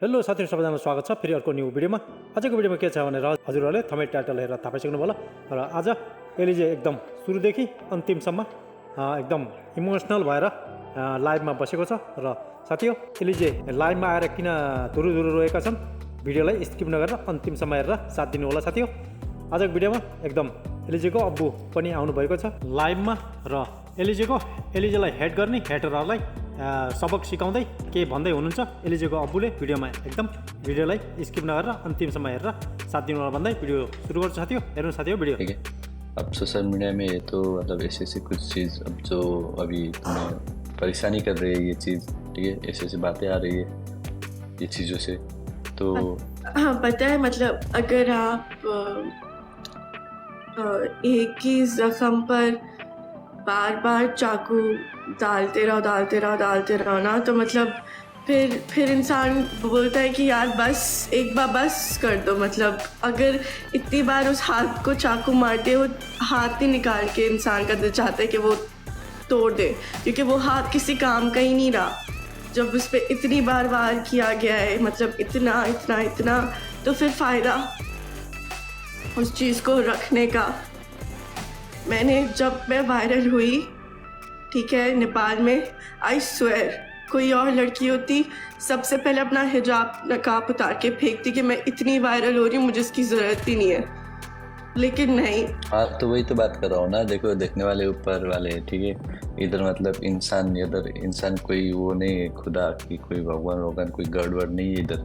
Hello साथीहरु सबैजनालाई स्वागत छ फेरि अर्को न्यू भिडियोमा। आजको भिडियोमा के छ भनेर हजुरहरूले थम्बनेल टाइटल हेरेर थाहा पाइसक्नु होला। र आज एलिजे एकदम सुरुदेखि अन्तिमसम्म एकदम इमोसनल भएर लाइभमा बसेको छ। र साथीहरु एलिजे लाइभमा आएर किन धुरुधुरु रोएका छन् भिडियोलाई स्किप नगरेर अन्तिमसम्म हेरेर साथ दिनु होला साथीहरु। आजको भिडियोमा एकदम एलिजेको अब्बु पनि आउनु भएको छ लाइभमा र एलिजेलाई हेट गर्ने हेटरहरूलाई सबक सिकाउँदै के भन्दै हुनुहुन्छ एलिजेको अब्बुले भिडियोमा। एकदम भिडियोलाई स्किप नगरेर अन्तिमसम्म हेरेर साथ दिनु होला भन्दै भिडियो सुरु गर्छु साथीहरु। हेर्नु साथीहरु भिडियो। ठीक है, अब सोशल मीडिया में ये तो मतलब ऐसे कुछ चीज़ अब जो अभी तुम्हें परेशानी कर रही है ये चीज़, ठीक है, ऐसे बातें आ रही है ये चीज़ों से। तो हाँ पता है, मतलब अगर आप एक ही जख्म पर बार बार चाकू डालते रहो ना, तो मतलब फिर इंसान बोलता है कि यार बस एक बार बस कर दो। मतलब अगर इतनी बार उस हाथ को चाकू मारते हो, हाथ ही निकाल के इंसान का दिल चाहता है कि वो तोड़ दे, क्योंकि वो हाथ किसी काम का ही नहीं रहा जब उस पर इतनी बार वार किया गया है। मतलब इतना तो फिर फ़ायदा उस चीज़ को रखने का। जब मैं वायरल हुई, ठीक है, नेपाल में, आई स्वेयर कोई और लड़की होती सबसे पहले अपना हिजाब नकाब उतार के फेंकती कि मैं इतनी वायरल हो रही हूँ, मुझे इसकी ज़रूरत ही नहीं है। लेकिन नहीं। हाँ, तो वही तो बात कर रहा हूँ ना। देखो, देखने वाले ऊपर वाले, ठीक है। इधर मतलब इंसान कोई वो नहीं है, खुदा की कोई भगवान कोई गड़बड़ नहीं है इधर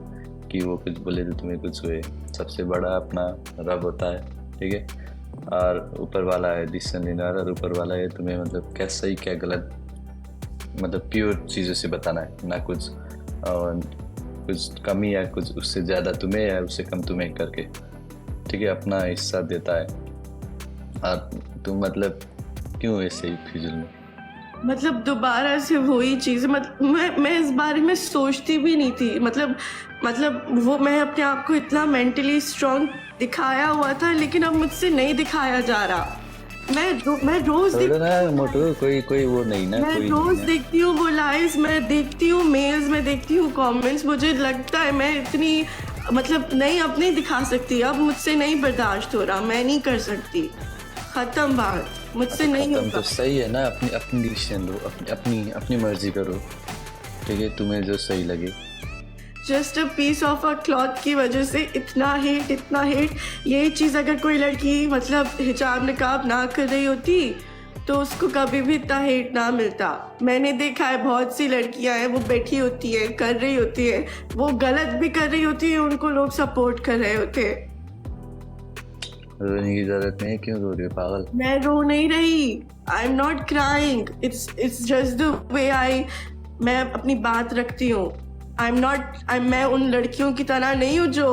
कि वो कुछ बोले तो तुम्हें कुछ हुए। सबसे बड़ा अपना रब होता है, ठीक है, और ऊपर वाला है डिसीजन लेने वाला। और ऊपर वाला है तुम्हें मतलब क्या सही क्या गलत, मतलब प्योर चीज़ों से बताना है ना, कुछ कमी या कुछ उससे ज़्यादा तुम्हें या उससे कम तुम्हें करके, ठीक है, अपना हिस्सा देता है। और तुम मतलब क्यों ऐसे ही फिजूल में, मतलब दोबारा से वही चीज़। मतलब मैं इस बारे में सोचती भी नहीं थी। मतलब वो मैं अपने आप को इतना मेंटली स्ट्रॉन्ग दिखाया हुआ था, लेकिन अब मुझसे नहीं दिखाया जा रहा। मैं रोज मोटो कोई वो नहीं ना, मैं रोज देखती हूँ वो लाइव्स, मैं देखती हूँ मेल्स, मैं देखती हूँ कमेंट्स। मुझे लगता है मैं इतनी मतलब नहीं अब नहीं दिखा सकती, अब मुझसे नहीं बर्दाश्त हो रहा, मैं नहीं कर सकती, ख़त्म बात, मुझसे नहीं होगा। तो सही है ना, अपनी डिसीजन लो, अपनी मर्जी करो, ठीक है, तुम्हें जो सही लगे। Just a piece of a cloth की वजह से इतना हेट। यही चीज़ अगर कोई लड़की मतलब हिजाब निकाब ना कर रही होती तो उसको कभी भी इतना हेट ना मिलता। मैंने देखा है बहुत सी लड़कियां हैं, वो बैठी होती है, कर रही होती है, वो गलत भी कर रही होती है, उनको लोग सपोर्ट कर रहे होते हैं। रोने की जरूरत नहीं है, क्यों रो रही हो पागल? मैं रो नहीं रही, I am not crying, it's just the way मैं अपनी बात रखती हूँ। मैं उन लड़कियों की तरह नहीं हूँ जो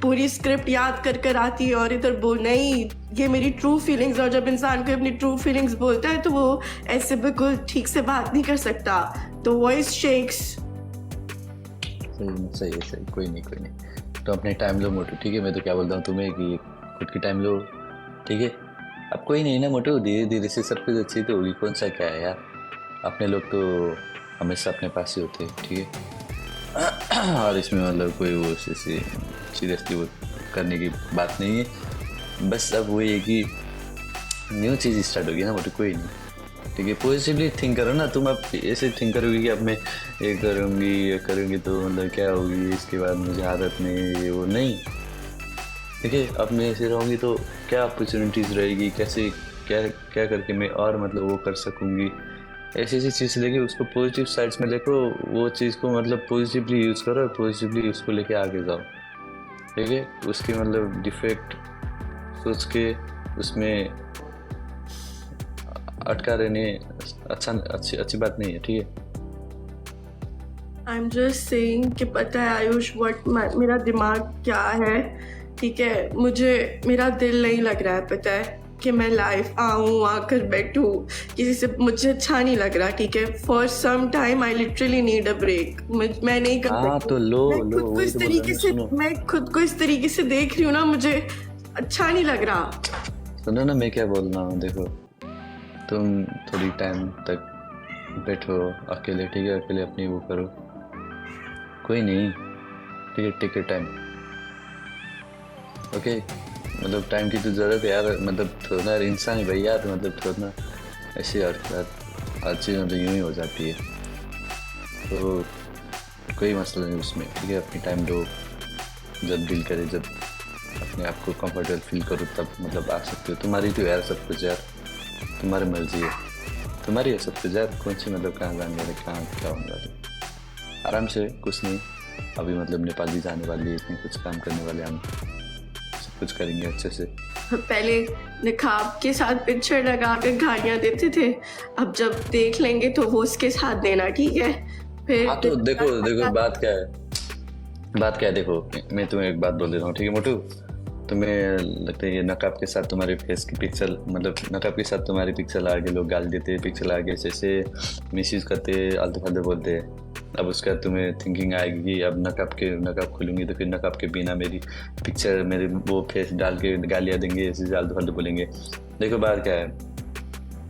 पूरी स्क्रिप्ट याद कर आती है और इधर बोल, नहीं, ये मेरी ट्रू फीलिंग्स। और जब इंसान को अपनी ट्रू फीलिंग्स बोलता है तो वो ऐसे बिल्कुल ठीक से बात नहीं कर सकता, तो वॉइस शेक्स। सही है, कोई नहीं। तो अपने टाइम लो मोटू, ठीक है। मैं तो क्या बोलता हूँ तुम्हें कि खुद की टाइम लो, ठीक है। अब कोई नहीं ना मोटू, धीरे धीरे से सब कुछ अच्छी तो होगी। कौन सा क्या है यार, अपने लोग तो हमेशा अपने पास ही होते हैं, ठीक है। और इसमें मतलब कोई वो सीरियसली वो करने की बात नहीं है। बस अब वही है कि न्यू चीज़ स्टार्ट होगी ना मोटू, कोई नहीं, ठीक है। पॉजिटिवली थिंक करो ना तुम। अब ऐसे थिंक करोगी कि अब मैं ये करूँगी तो मतलब क्या होगी, इसके बाद मुझे आदत नहीं, वो नहीं, ठीक है। अब मैं ऐसे रहूँगी तो क्या अपॉर्चुनिटीज़ रहेगी, कैसे क्या करके मैं और मतलब वो कर सकूँगी। ऐसी चीज़ लेके उसको पॉजिटिव साइड्स में देखो, वो चीज़ को मतलब पॉजिटिवली यूज़ करो, पॉजिटिवली उसको लेके आगे जाओ, ठीक है। उसके मतलब डिफेक्ट सोच के उसमें अटका रहने अच्छी बात नहीं है, ठीक है। आई एम जस्ट सेइंग कि पता है आयुष मेरा दिमाग क्या है, ठीक है। मेरा दिल नहीं लग रहा है, पता है, कि मैं लाइव आकर बैठूं किसी से, मुझे अच्छा नहीं लग रहा, ठीक है। For some time I literally need a break. मैं नहीं कर सकती। तो लो मैं खुद को इस तरीके से देख रही हूँ ना, मुझे अच्छा नहीं लग रहा। सुनो ना, मैं क्या बोल रहा हूँ, देखो तुम थोड़ी टाइम तक बैठो अकेले, ठीक है, अकेले अपनी वो करो, कोई नहीं, ठीक है, टेक योर टाइम, ओके। मतलब टाइम की तो ज़रूरत है यार, मतलब थोड़ा यार, इंसान है भाई यार, मतलब थोड़ा ऐसे यार हर चीज़ मतलब यूँ ही हो जाती है, तो कोई मसला नहीं उसमें, ठीक है। अपनी टाइम दो, जब दिल करे, जब अपने आप को कंफर्टेबल फील करो तब मतलब आ सकते हो। तुम्हारी तो यार सब कुछ यार, तुम्हारी मर्जी है, तुम्हारी है सब कुछ यार, कौन सी मतलब कहाँ जाने वाले, कहाँ क्या होने वाले। आराम से, कुछ नहीं, अभी मतलब नेपाल भी जाने वाली है, इतने कुछ काम करने वाले हम, सब कुछ करेंगे अच्छे से। पहले निकाब के साथ पिक्चर लगा कर गालियाँ देते थे, अब जब देख लेंगे तो वो उसके साथ देना, ठीक है। फिर हाँ तो देखो देखो बात क्या है, बात क्या है, देखो मैं तुम्हें एक बात बोल देता हूँ, ठीक है मोटू। तुम्हें लगता है ये नकाब के साथ तुम्हारे फेस की पिक्सल, मतलब नकाब के साथ तुम्हारी पिक्सल आगे लोग गाल देते हैं, पिक्सल आगे ऐसे मिसयूज करते, आलतू फालतू बोलते हैं। अब उसके बाद तुम्हें थिंकिंग आएगी कि अब नकाब खोलूंगी तो फिर नकाब के बिना मेरी पिक्चर, मेरे वो फेस डाल के गालियाँ देंगे, ऐसे आलतू फालतू बोलेंगे। देखो बात क्या है,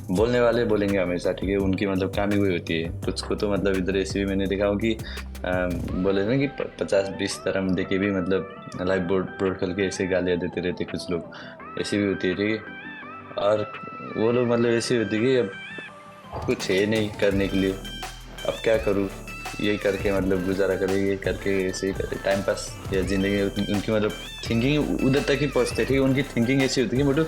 बोलने वाले बोलेंगे हमेशा, ठीक है, उनकी मतलब काम ही वही होती है। कुछ को तो मतलब इधर ऐसे भी मैंने देखा हूँ कि बोले ना कि 50-20 धर्म देके भी मतलब लाइव बोर्ड खोल के ऐसे गालियाँ देते रहते कुछ लोग, ऐसी भी होती है, ठीक है। और वो लोग मतलब ऐसी होती है कि अब कुछ है नहीं करने के लिए, अब क्या करूँ, यही करके मतलब गुजारा करे, ये करके ऐसे ही करे टाइम पास या ज़िंदगी। उनकी मतलब थिंकिंग उधर तक ही पहुँचते, ठीक है। उनकी थिंकिंग ऐसी होती है मोटू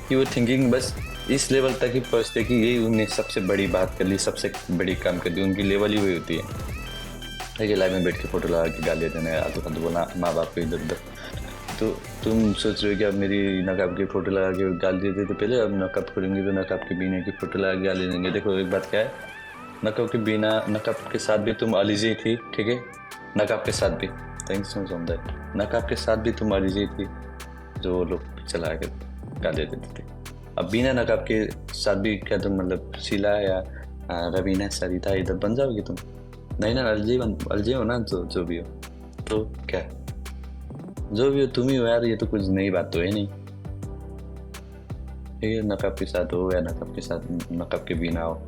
कि वो थिंकिंग बस इस लेवल तक ही पहुँचते कि यही उन्हें सबसे बड़ी बात कर ली, सबसे बड़ी काम कर दी, उनकी लेवल ही वही होती है। ठीक है, लाइव में बैठ के फ़ोटो लगा के गालियाँ देना, आलतू फालतू बोलना माँ बाप को इधर उधर। तो तुम सोच रहे हो कि अब मेरी नकाब की फ़ोटो लगा के गाली देते तो पहले, अब नकाब खोलेंगे तो नकाब के बिना की फ़ोटो लगा के गाली देंगे। देखो एक बात क्या है, नकाब के बिना, नकाब के साथ भी तुम अलीजी थी, ठीक है, नकाब के साथ भी, थैंक्स फॉर समझाए, नकाब के साथ भी तुम अलीजी थी, जो लोग चला के गाली देते थे। अब बिना नकाब के साथ भी क्या तुम मतलब शीला या रवीना सरिता इधर बन जाओगे तुम? नहीं ना, अलजी हो ना, जो भी हो, तो क्या जो भी हो तुम ही हो यार, ये तो कुछ नई बात तो है नहीं, ठीक है। नकाब के साथ हो या नकाब के साथ, नकाब के बिना हो।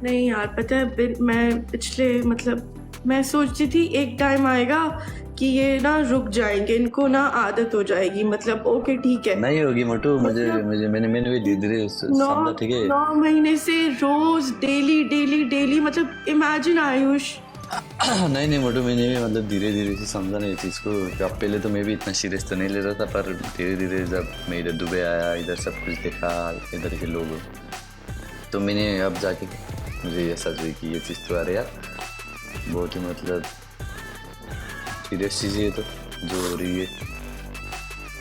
नहीं यार, पता है मैं पिछले मतलब मैं सोचती थी एक टाइम आएगा कि ये ना रुक जाएंगे, इनको ना आदत हो जाएगी, मतलब ओके ठीक है। नहीं होगी मोटू, मैंने भी धीरे समझा, ठीक है। 9 महीने से रोज डेली मतलब इमेजिन आयुष। नहीं मोटू, मैंने भी मतलब धीरे धीरे से समझा नहीं चीज़ को। अब पहले तो मैं भी इतना सीरियस तो नहीं ले रहा था, पर धीरे धीरे जब मैं इधर दुबई आया, इधर सब कुछ देखा, इधर के लोग, तो मैंने अब जाके मुझे ये समझ हुई कि ये चीज़ तो आ रही यार बहुत ही मतलब सीरियस चीज़ है, तो जो हो रही है,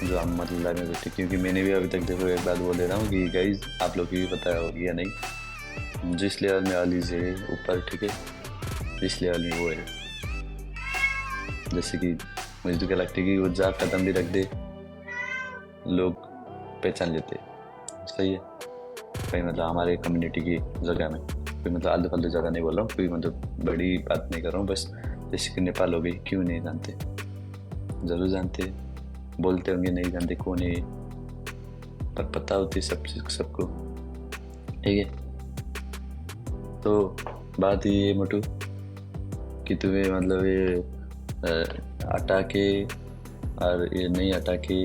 जो हम मतलब लाइफ में बैठे। क्योंकि मैंने भी अभी तक, देखो एक बात बोल दे रहा हूँ कि गाइज आप लोग की भी पता होगी या नहीं, जिस लेवल में अलीज है ऊपर, ठीक है, जिस लेवल में वो है, जैसे कि मुझे तो क्या लगता है कि वो जहाँ कदम भी रख दे लोग पहचान लेते, सही है। कहीं मतलब हमारे कम्युनिटी की जगह में, कोई मतलब आलतू फालतू जगह नहीं बोल रहा हूँ, कोई मतलब बड़ी बात नहीं कर रहा हूँ, बस जैसे कि नेपाल हो गई, क्यों नहीं जानते, ज़रूर जानते, बोलते होंगे नहीं जानते कौन है, पर पता होती सबको, ठीक है। तो बात ये मोटू कि तुम्हें मतलब ये हटा के और ये नहीं हटा के,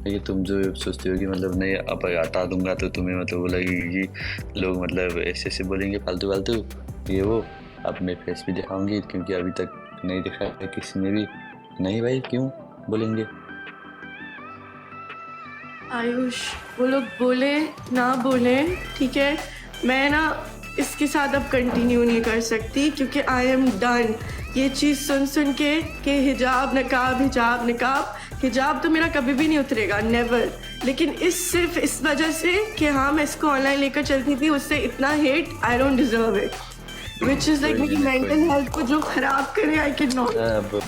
ठीक है, तुम जो सोचते हो कि मतलब नहीं अब हटा दूंगा तो तुम्हें मतलब वो लगेगी कि लोग मतलब ऐसे बोलेंगे फालतू ये वो। अब मैं फेस भी दिखाऊंगी, क्योंकि अभी तक नहीं दिखा है किसी ने भी। नहीं भाई, क्यों बोलेंगे आयुष, वो लोग बोले ना बोले, ठीक है, मैं ना इसके साथ अब कंटिन्यू नहीं कर सकती, क्योंकि आई एम डन। ये चीज़ सुन के कि हिजाब हिजाब तो मेरा कभी भी नहीं उतरेगा, नेवर। लेकिन सिर्फ इस वजह से कि हाँ मैं इसको ऑनलाइन लेकर चलती थी, उससे इतना hate, I don't deserve it, which is like मेरी मेंटल हेल्थ को जो खराब करे, आई कैन नॉट।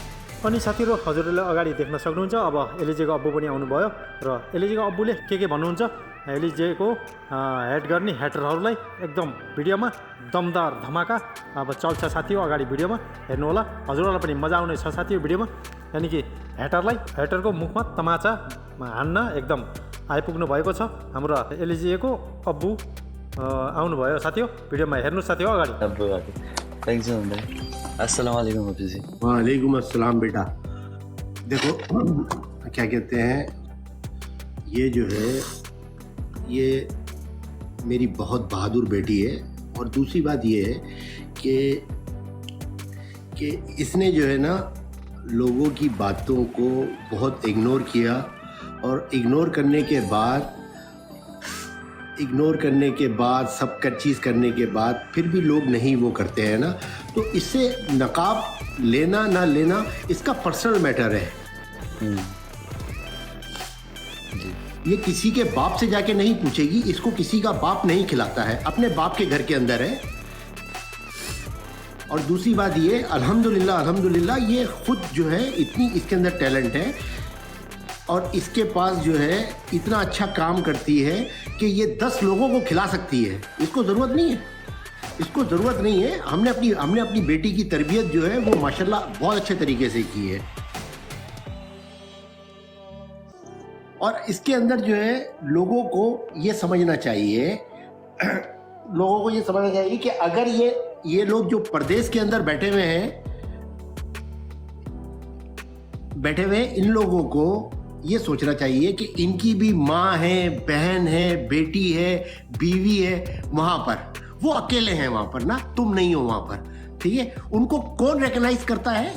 अनि साथीहरू, हजुरहरूले अगाडि देख्न सक्नुहुन्छ अब एलिजेको अब्बु पनि आउनुभयो र एलिजेको अब्बुले के भन्नुहुन्छ एलिजेको हेड गर्ने हेटरहरूलाई एकदम भिडियोमा दमदार धमाका अब चल्छ साथी हो। अगाडि भिडियोमा हेर्नु होला, हजुरहरूलाई पनि मजा आउने छ साथी हो भिडियोमा। यानि कि हेटरको मुखमा तमाचा हान्न एकदम आइपुग्नु भएको छ हाम्रो एलिजेको अब्बु आउनुभयो साथी हो। भिडियोमा हेर्नु साथी हो अगाडि। थैंक्स अस्सलाम वालेकुम हाफिज जी। वालेकुम अस्सलाम बेटा। देखो क्या कहते हैं, ये जो है ये मेरी बहुत बहादुर बेटी है। और दूसरी बात ये है कि इसने जो है ना लोगों की बातों को बहुत इग्नोर किया, और इग्नोर करने के बाद सब चीज़ करने के बाद फिर भी लोग नहीं वो करते हैं ना, तो इससे नकाब लेना ना लेना इसका पर्सनल मैटर है। ये किसी के बाप से जाके नहीं पूछेगी, इसको किसी का बाप नहीं खिलाता है, अपने बाप के घर के अंदर है। और दूसरी बात ये अल्हम्दुलिल्लाह ये खुद जो है इतनी इसके अंदर टैलेंट है, और इसके पास जो है इतना अच्छा काम करती है कि ये 10 लोगों को खिला सकती है। इसको ज़रूरत नहीं है। हमने अपनी बेटी की तरबियत जो है वो माशाल्लाह बहुत अच्छे तरीके से की है। और इसके अंदर जो है लोगों को ये समझना चाहिए कि अगर ये लोग जो परदेश के अंदर बैठे हुए हैं, इन लोगों को ये सोचना चाहिए कि इनकी भी माँ है, बहन है, बेटी है, बीवी है वहाँ पर। वो अकेले हैं वहाँ पर ना, तुम नहीं हो वहाँ पर, ठीक है। उनको कौन रिकॉग्नाइज करता है?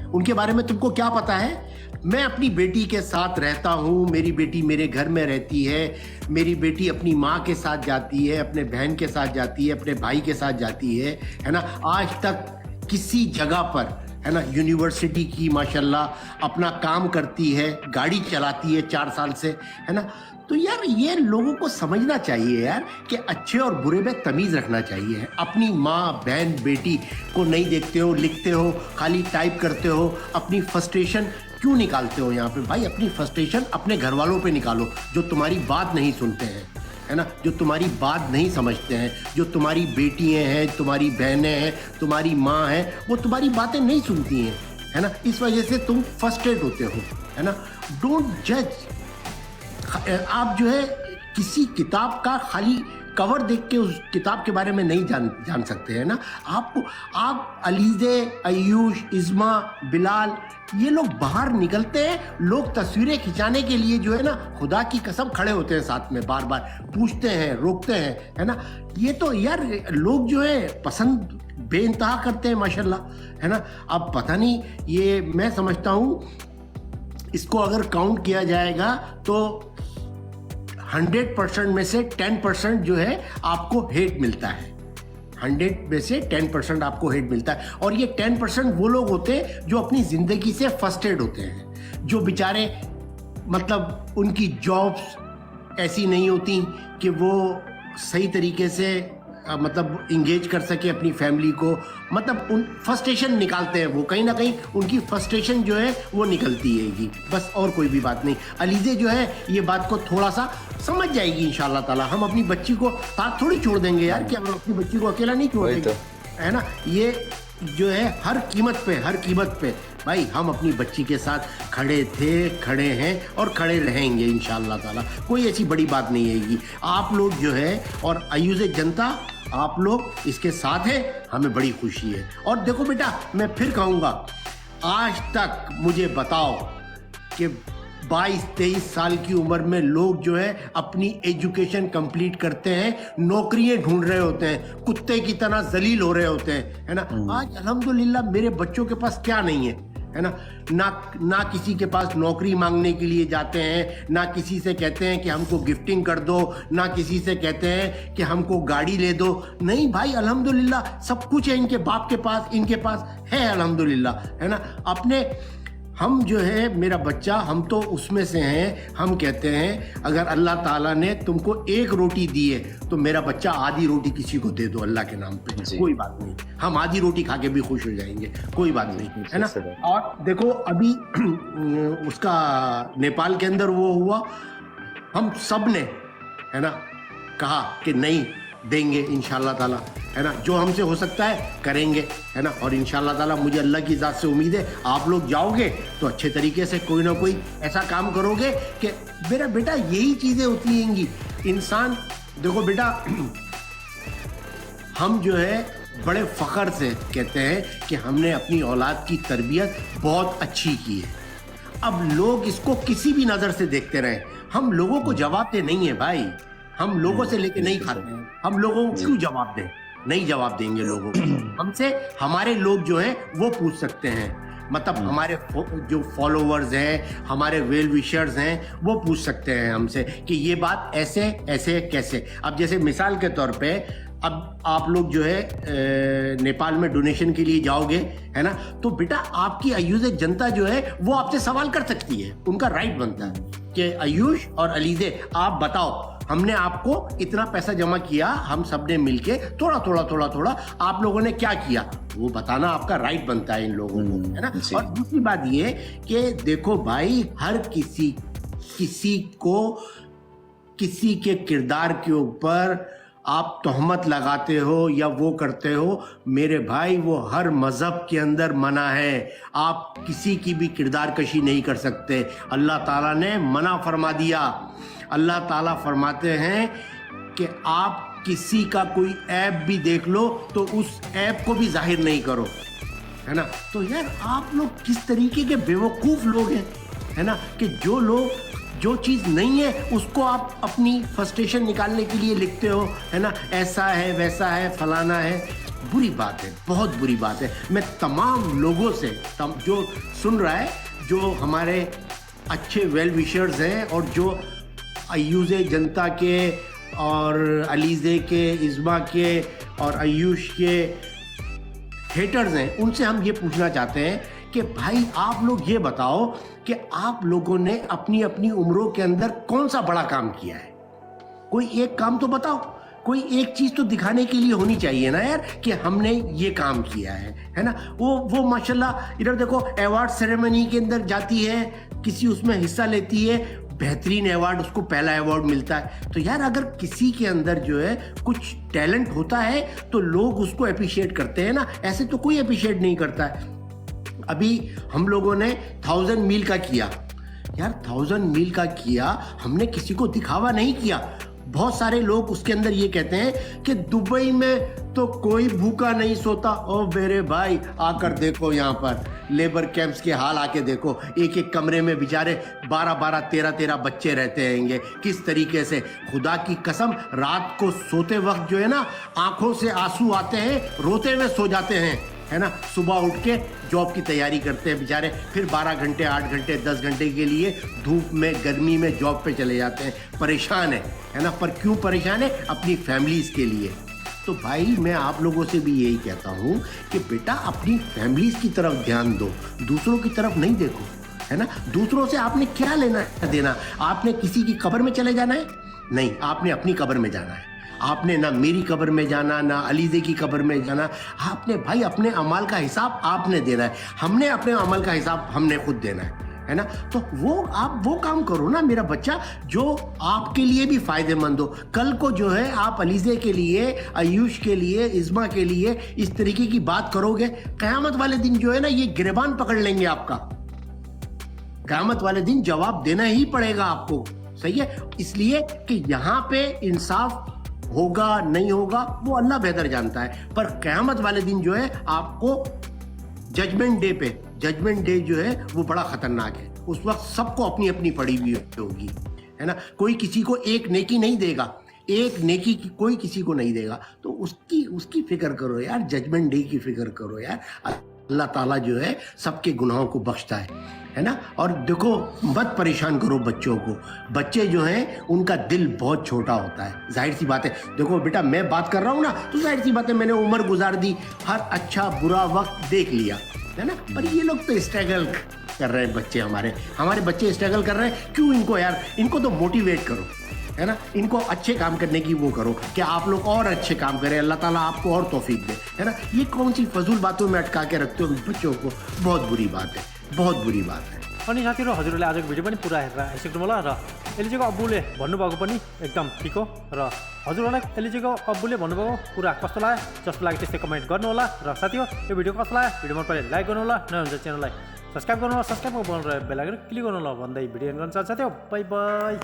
उनके बारे में तुमको क्या पता है? मैं अपनी बेटी के साथ रहता हूँ, मेरी बेटी मेरे घर में रहती है, मेरी बेटी अपनी माँ के साथ जाती है, अपने बहन के साथ जाती है, अपने भाई के साथ जाती है ना। आज तक किसी जगह पर है ना, यूनिवर्सिटी की माशाल्लाह अपना काम करती है, गाड़ी चलाती है 4 साल से, है ना। तो यार ये लोगों को समझना चाहिए यार कि अच्छे और बुरे में तमीज़ रखना चाहिए। अपनी माँ, बहन, बेटी को नहीं देखते हो, लिखते हो, खाली टाइप करते हो, अपनी फ्रस्ट्रेशन क्यों निकालते हो यहाँ पे? भाई अपनी फ्रस्ट्रेशन अपने घर वालों पे निकालो, जो तुम्हारी बात नहीं सुनते हैं, है ना, जो तुम्हारी बात नहीं समझते हैं, जो तुम्हारी बेटियाँ हैं, तुम्हारी बहनें हैं, तुम्हारी माँ है, वो तुम्हारी बातें नहीं सुनती हैं, है ना। इस वजह से तुम फ्रस्ट्रेट होते हो, है ना। डोंट जज। आप जो है किसी किताब का खाली कवर देख के उस किताब के बारे में नहीं जान सकते हैं ना। आप अलीज़े, आयुष, इज़्मा, बिलाल, ये लोग बाहर निकलते हैं, लोग तस्वीरें खिंचाने के लिए जो है ना खुदा की कसम खड़े होते हैं साथ में, बार बार पूछते हैं, रोकते हैं, है ना। ये तो यार लोग जो है पसंद बेइंतहा करते हैं माशाल्लाह, है ना। अब पता नहीं, ये मैं समझता हूँ इसको अगर काउंट किया जाएगा तो 100% में से 10% जो है आपको हेट मिलता है। 100 में से 10% आपको हेट मिलता है। और ये 10% वो लोग होते हैं जो अपनी ज़िंदगी से फ्रस्ट्रेट होते हैं, जो बेचारे मतलब उनकी जॉब्स ऐसी नहीं होती कि वो सही तरीके से मतलब इंगेज कर सके अपनी फैमिली को, मतलब उन फ्रस्ट्रेशन निकालते हैं वो, कहीं ना कहीं उनकी फ्रस्ट्रेशन जो है वो निकलती है, बस और कोई भी बात नहीं। अलीज़े जो है ये बात को थोड़ा सा समझ जाएगी इंशाल्लाह ताला। हम अपनी बच्ची को साथ थोड़ी छोड़ देंगे यार, कि हम अपनी बच्ची को अकेला नहीं छोड़ देंगे, है ना। ये जो है हर कीमत पे भाई हम अपनी बच्ची के साथ खड़े थे, खड़े हैं और खड़े रहेंगे इंशाल्लाह ताला। कोई ऐसी बड़ी बात नहीं आएगी। आप लोग जो है और आयुज़े जनता, आप लोग इसके साथ हैं, हमें बड़ी खुशी है। और देखो बेटा, मैं फिर कहूँगा, आज तक मुझे बताओ कि 22-23 साल की उम्र में लोग जो है अपनी एजुकेशन कंप्लीट करते हैं, नौकरियां ढूंढ रहे होते हैं, कुत्ते की तरह जलील हो रहे होते हैं, है ना। आज अल्हम्दुलिल्लाह मेरे बच्चों के पास क्या नहीं है ना, ना किसी के पास नौकरी मांगने के लिए जाते हैं, ना किसी से कहते हैं कि हमको गिफ्टिंग कर दो, ना किसी से कहते हैं कि हमको गाड़ी ले दो। नहीं भाई, अल्हम्दुलिल्लाह सब कुछ है इनके बाप के पास, इनके पास है अल्हम्दुलिल्लाह, है ना। अपने हम जो है मेरा बच्चा, हम तो उसमें से हैं। हम कहते हैं अगर अल्लाह ताला ने तुमको एक रोटी दी है तो मेरा बच्चा आधी रोटी किसी को दे दो अल्लाह के नाम पे, कोई बात नहीं, हम आधी रोटी खा के भी खुश हो जाएंगे, कोई बात नहीं, है ना। और देखो अभी उसका नेपाल के अंदर वो हुआ, हम सब ने है ना कहा कि नहीं देंगे इंशाल्लाह ताला, है ना, जो हमसे हो सकता है करेंगे, है ना। और इंशाल्लाह ताला मुझे अल्लाह की ज़ात से उम्मीद है आप लोग जाओगे तो अच्छे तरीके से कोई ना कोई ऐसा काम करोगे कि मेरा बेटा यही चीज़ें होती हैंगी। इंसान देखो बेटा, हम जो है बड़े फ़ख्र से कहते हैं कि हमने अपनी औलाद की तरबियत बहुत अच्छी की है। अब लोग इसको किसी भी नज़र से देखते रहे, हम लोगों को जवाब दे नहीं है भाई, हम लोगों से लेके नहीं खाते हैं, हम लोगों को क्यों जवाब दें? नहीं जवाब देंगे लोगों को। हमसे हमारे लोग जो हैं वो पूछ सकते हैं, मतलब हमारे जो फॉलोवर्स हैं, हमारे वेल विशर्स हैं, वो पूछ सकते हैं हमसे कि ये बात ऐसे ऐसे कैसे। अब जैसे मिसाल के तौर पे अब आप लोग जो है नेपाल में डोनेशन के लिए जाओगे, है ना, तो बेटा आपकी आयुष जनता जो है वो आपसे सवाल कर सकती है, उनका राइट बनता है कि आयुष और अलीजे आप बताओ, हमने आपको इतना पैसा जमा किया, हम सब ने मिलके थोड़ा थोड़ा आप लोगों ने क्या किया, वो बताना आपका राइट बनता है इन लोगों को, है ना। और दूसरी बात ये कि देखो भाई, हर किसी को किसी के किरदार के ऊपर आप तोहमत लगाते हो या वो करते हो, मेरे भाई वो हर मज़हब के अंदर मना है। आप किसी की भी किरदार कशी नहीं कर सकते, अल्लाह ताला ने मना फरमा दिया। अल्लाह ताला फरमाते हैं कि आप किसी का कोई ऐब भी देख लो तो उस ऐब को भी जाहिर नहीं करो, है ना। तो यार आप लोग किस तरीके के बेवकूफ़ लोग हैं, है ना, कि जो लोग जो चीज़ नहीं है उसको आप अपनी फ्रस्ट्रेशन निकालने के लिए लिखते हो, है ना, ऐसा है वैसा है फलाना है। बुरी बात है, बहुत बुरी बात है। मैं तमाम लोगों से जो सुन रहा है, जो हमारे अच्छे वेल विशर्स हैं और जो आयुष जनता के और अलीज़े के, इज़्मा के और आयुष के हेटर्स हैं, उनसे हम ये पूछना चाहते हैं कि भाई आप लोग ये बताओ कि आप लोगों ने अपनी अपनी उम्रों के अंदर कौन सा बड़ा काम किया है। कोई एक काम तो बताओ, कोई एक चीज़ तो दिखाने के लिए होनी चाहिए ना यार कि हमने ये काम किया है ना। वो माशाल्लाह इधर देखो अवार्ड सेरेमनी के अंदर जाती है, किसी उसमें हिस्सा लेती है, बेहतरीन अवार्ड, उसको पहला अवार्ड मिलता है। तो यार अगर किसी के अंदर जो है कुछ टैलेंट होता है तो लोग उसको अप्रिशिएट करते हैं ना, ऐसे तो कोई अप्रिशिएट नहीं करता है। अभी हम लोगों ने 1000 मील का किया यार, 1000 मील का किया, हमने किसी को दिखावा नहीं किया। बहुत सारे लोग उसके अंदर ये कहते हैं कि दुबई में तो कोई भूखा नहीं सोता। ओ मेरे भाई आकर देखो, यहाँ पर लेबर कैंप्स के हाल आके देखो, एक एक कमरे में बेचारे 12-12, 13-13 बच्चे रहते हैंगे, किस तरीके से। खुदा की कसम, रात को सोते वक्त जो है ना आंखों से आंसू आते हैं, रोते हुए सो जाते हैं, है ना। सुबह उठ के जॉब की तैयारी करते हैं बेचारे, फिर 12 घंटे 8 घंटे 10 घंटे के लिए धूप में गर्मी में जॉब पे चले जाते हैं, परेशान है ना। पर क्यों परेशान है? अपनी फैमिलीज़ के लिए। तो भाई मैं आप लोगों से भी यही कहता हूँ कि बेटा अपनी फैमिलीज़ की तरफ ध्यान दो, दूसरों की तरफ नहीं देखो, है ना। दूसरों से आपने क्या लेना देना? आपने किसी की कब्र में चले जाना है? नहीं, आपने अपनी कब्र में जाना है। आपने ना मेरी कब्र में जाना, ना अलीज़े की कब्र में जाना। आपने भाई अपने अमाल का हिसाब आपने देना है, हमने अपने अमल का हिसाब हमने खुद देना है ना। तो आप वो काम करो ना मेरा बच्चा जो आपके लिए भी फ़ायदेमंद हो। कल को जो है आप अलीज़े के लिए, आयुष के लिए, इज़्मा के लिए इस तरीके की बात करोगे, क़यामत वाले दिन जो है ना ये गिरबान पकड़ लेंगे आपका। क़यामत वाले दिन जवाब देना ही पड़ेगा आपको, सही है। इसलिए कि यहाँ पे इंसाफ होगा नहीं होगा वो अल्लाह बेहतर जानता है, पर क़यामत वाले दिन जो है आपको जजमेंट डे पे, जजमेंट डे जो है वो बड़ा ख़तरनाक है। उस वक्त सबको अपनी अपनी पड़ी हुई होगी, है ना। कोई किसी को एक नेकी नहीं देगा, एक नेकी की कोई किसी को नहीं देगा। तो उसकी फिक्र करो यार, जजमेंट डे की फिक्र करो यार। अल्लाह ताला जो है सबके गुनाहों को बख्शता है ना। और देखो मत परेशान करो बच्चों को, बच्चे जो हैं उनका दिल बहुत छोटा होता है, जाहिर सी बात है। देखो बेटा मैं बात कर रहा हूँ ना तो जाहिर सी बात है मैंने उम्र गुजार दी, हर अच्छा बुरा वक्त देख लिया, है ना। पर ये लोग तो स्ट्रगल कर रहे हैं, हमारे बच्चे स्ट्रगल कर रहे हैं। क्यों? इनको यार, इनको तो मोटिवेट करो, है ना। इनको अच्छे काम करने की वो करो कि आप लोग और अच्छे काम करें, अल्लाह ताला आपको और तौफीक दे, है ना। ये कौन सी फजूल बातों में अटका के रखते हो बच्चों को? बहुत बुरी बात है, बहुत बुरी बात है। अनि साथीहरू हजुरहरूले आजको भिडियो पनि पुरा हेरेर आइसक्नु होला र एलिजेको अब्बुले भन्नुभएको पनि एकदम ठिक हो र हजुरहरूलाई एलिजेको अब्बुले भन्नुभएको कुरा कस्तो लाग्यो, जस्तो लाग्यो त्यस्तै कमेन्ट गर्नु होला। र साथीहरू यो भिडियो कस्तो लाग्यो, भिडियो मन पऱ्यो लाइक गर्नु होला, नयाँ हुन्छ च्यानललाई सब्सक्राइब गर्नु होला, सब्सक्राइब गरेर बेल आइकन क्लिक गर्नु होला भन्दै भिडियो एन्ड गर्न चाहन्छु। By by.